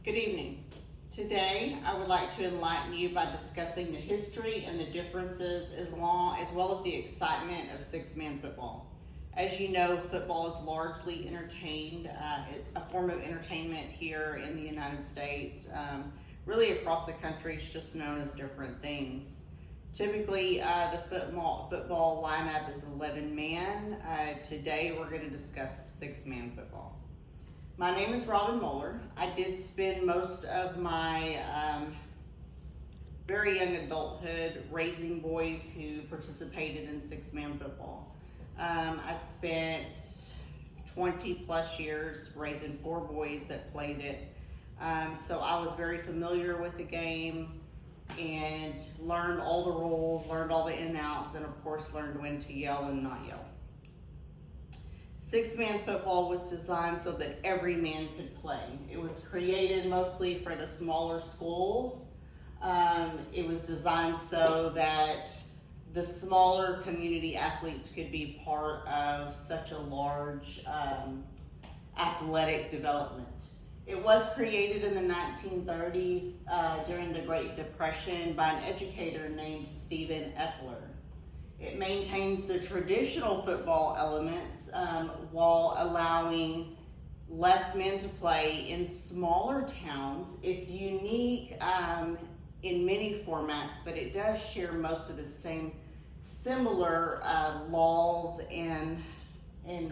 Good evening. Today, I would like to enlighten you by discussing the history and the differences as well as the excitement of six-man football. As you know, football is largely a form of entertainment here in the United States. Really across the country, it's just known as different things. Typically, the football lineup is 11 man. Today, we're going to discuss the six-man football. My name is Mohler. I did spend most of my very young adulthood raising boys who participated in six-man football. I spent 20 plus years raising 4 boys that played it. So I was very familiar with the game and learned all the rules, learned all the in and outs, and of course learned when to yell and not yell. Six-man football was designed so that every man could play. It was created mostly for the smaller schools. It was designed so that the smaller community athletes could be part of such a large athletic development. It was created in the 1930s during the Great Depression by an educator named Stephen Epler. It maintains the traditional football elements while allowing less men to play in smaller towns. It's unique in many formats, but it does share most of the same similar laws and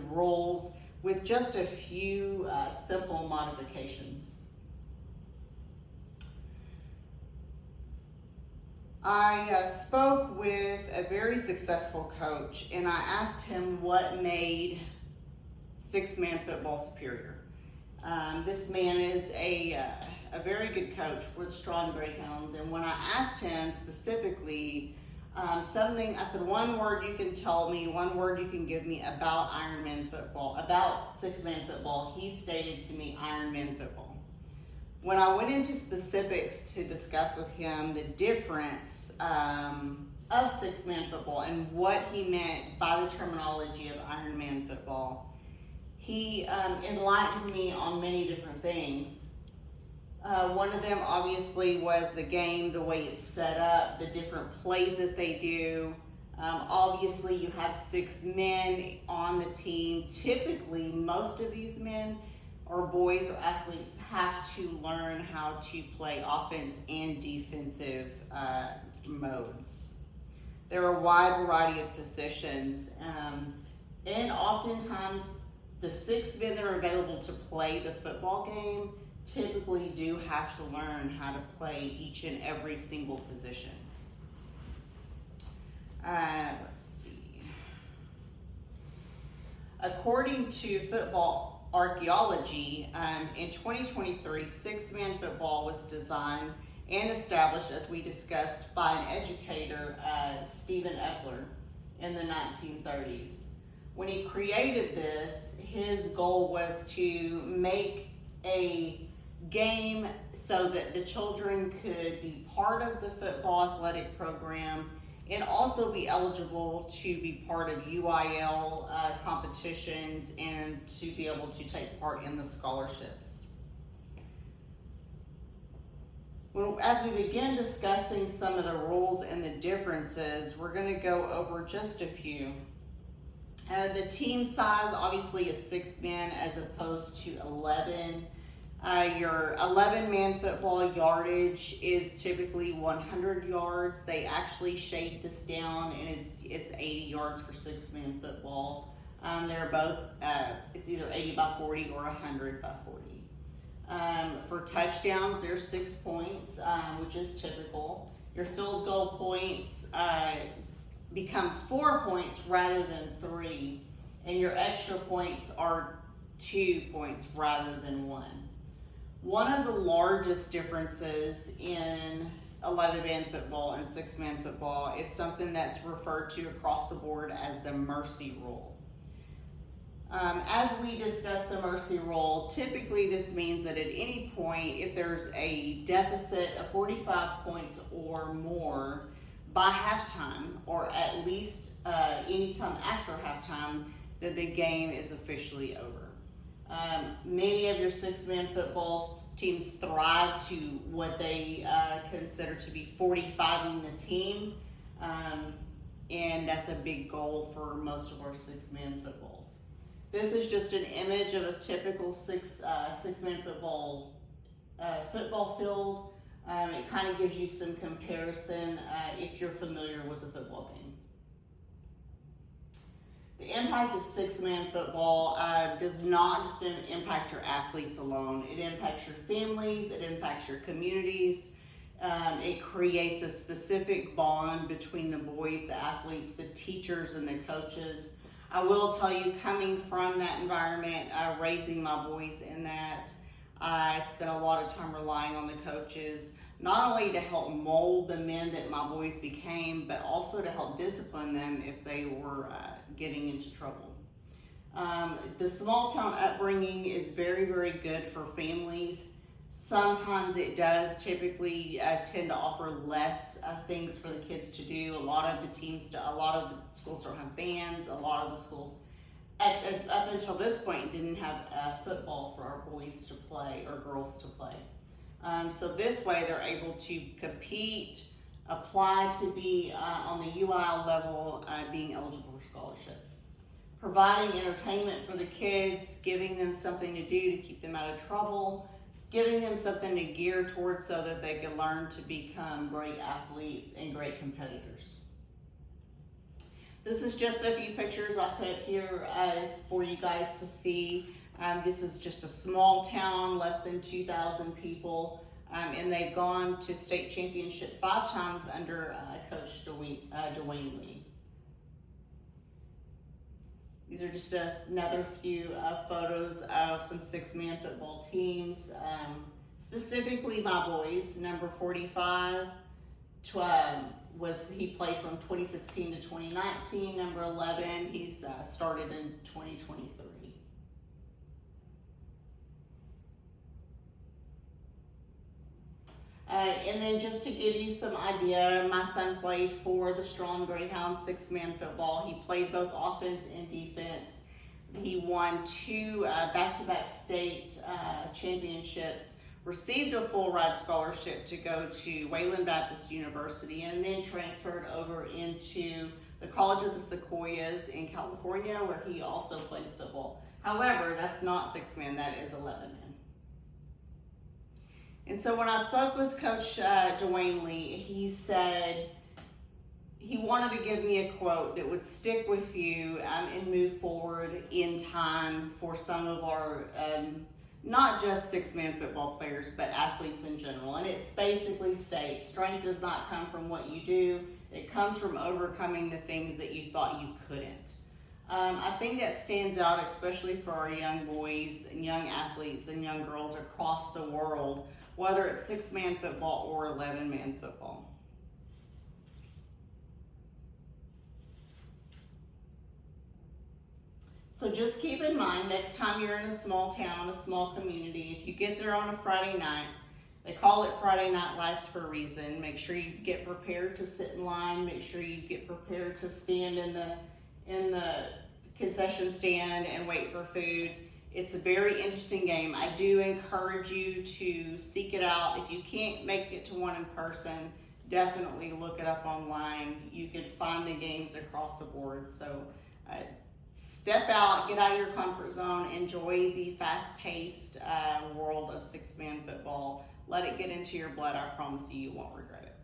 rules with just a few simple modifications. I spoke with a very successful coach, and I asked him what made six-man football superior. This man is a very good coach for the Strong Greyhounds, and when I asked him specifically I said, one word you can tell me, one word you can give me about Ironman football, about six-man football, he stated to me Ironman football. When I went into specifics to discuss with him the difference of six-man football and what he meant by the terminology of Ironman football, he enlightened me on many different things. One of them obviously was the game, the way it's set up, the different plays that they do. Obviously, you have 6 men on the team. Typically, most of these men or boys or athletes have to learn how to play offense and defensive modes. There are a wide variety of positions, and oftentimes the 6 men that are available to play the football game typically do have to learn how to play each and every single position. Let's see. According to football archaeology, in 2023, six-man football was designed and established, as we discussed, by an educator, Stephen Epler, in the 1930s. When he created this, his goal was to make a game so that the children could be part of the football athletic program and also be eligible to be part of UIL competitions and to be able to take part in the scholarships. As we begin discussing some of the rules and the differences, we're going to go over just a few. The team size obviously is 6 men as opposed to 11. Your 11-man football yardage is typically 100 yards. They actually shade this down, and it's 80 yards for 6-man football. They're both, it's either 80 by 40 or 100 by 40. For touchdowns, there's 6 points, which is typical. Your field goal points become 4 points rather than 3, and your extra points are 2 points rather than 1. One of the largest differences in 11-man football and 6-man football is something that's referred to across the board as the mercy rule. As we discuss the mercy rule, typically this means that at any point, if there's a deficit of 45 points or more by halftime, or at least any time after halftime, that the game is officially over. Many of your six-man football teams thrive to what they consider to be 45ing the team, and that's a big goal for most of our six-man footballs. This is just an image of a typical six-man football field. It kind of gives you some comparison if you're familiar with the football game. The impact of six-man football does not just impact your athletes alone. It impacts your families, it impacts your communities. It creates a specific bond between the boys, the athletes, the teachers, and the coaches. I will tell you, coming from that environment, raising my boys in that, I spent a lot of time relying on the coaches, not only to help mold the men that my boys became, but also to help discipline them if they were getting into trouble. The small town upbringing is very, very good for families. Sometimes it does typically tend to offer less things for the kids to do. A lot of the schools don't have bands. A lot of the schools, up until this point, didn't have football for our boys to play or girls to play. So this way they're able to compete, apply to be on the UIL level, being eligible for scholarships. Providing entertainment for the kids, giving them something to do to keep them out of trouble, giving them something to gear towards so that they can learn to become great athletes and great competitors. This is just a few pictures I put here for you guys to see. This is just a small town, less than 2,000 people, and they've gone to state championship 5 times under Coach Dwayne Lee. These are just another few photos of some six-man football teams. Specifically my boys, number 45, he played from 2016 to 2019. Number 11, he's started in 2023. And then just to give you some idea, my son played for the Strong Greyhounds six-man football. He played both offense and defense. He won 2 back-to-back state championships, received a full ride scholarship to go to Wayland Baptist University, and then transferred over into the College of the Sequoias in California, where he also plays football. However, that's not six-man, that is 11-man. And so when I spoke with Coach Dwayne Lee, he said he wanted to give me a quote that would stick with you and move forward in time for some of our, not just six-man football players, but athletes in general. And it basically states, strength does not come from what you do. It comes from overcoming the things that you thought you couldn't. I think that stands out, especially for our young boys and young athletes and young girls across the world, whether it's six-man football or 11-man football. So just keep in mind, next time you're in a small town, a small community, if you get there on a Friday night, they call it Friday Night Lights for a reason. Make sure you get prepared to sit in line. Make sure you get prepared to stand in the concession stand and wait for food. It's a very interesting game. I do encourage you to seek it out. If you can't make it to one in person, definitely look it up online. You can find the games across the board. So step out, get out of your comfort zone, enjoy the fast-paced world of six-man football. Let it get into your blood. I promise you, you won't regret it.